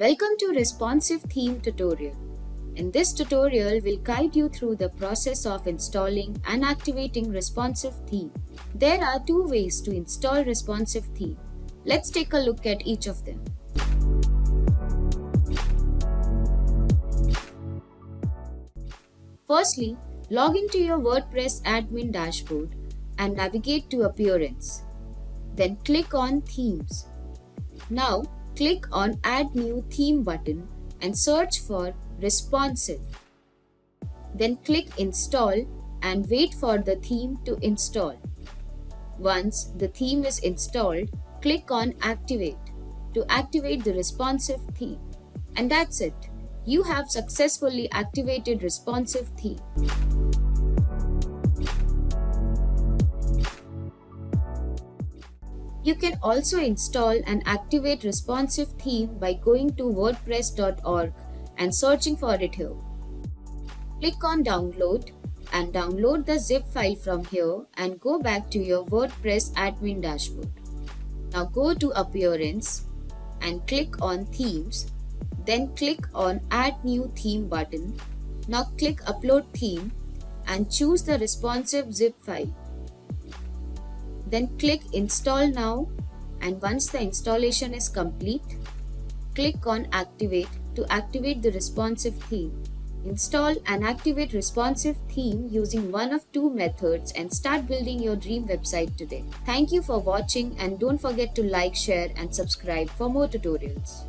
Welcome to Responsive Theme tutorial. In this tutorial, we'll guide you through the process of installing and activating responsive theme. There are two ways to install responsive theme. Let's take a look at each of them. Firstly, log into your WordPress admin dashboard and navigate to Appearance. Then click on Themes. Now, click on Add New Theme button and search for Responsive. Then click Install and wait for the theme to install. Once the theme is installed, click on Activate to activate the responsive theme. And that's it. You have successfully activated responsive theme. You can also install and activate responsive theme by going to wordpress.org and searching for it here. Click on Download and download the zip file from here and go back to your WordPress admin dashboard. Now go to Appearance and click on Themes. Then click on Add New Theme button. Now click Upload Theme and choose the responsive zip file. Then click Install Now, and once the installation is complete, click on Activate to activate the responsive theme. Install and activate responsive theme using one of two methods and start building your dream website today. Thank you for watching and don't forget to like, share and subscribe for more tutorials.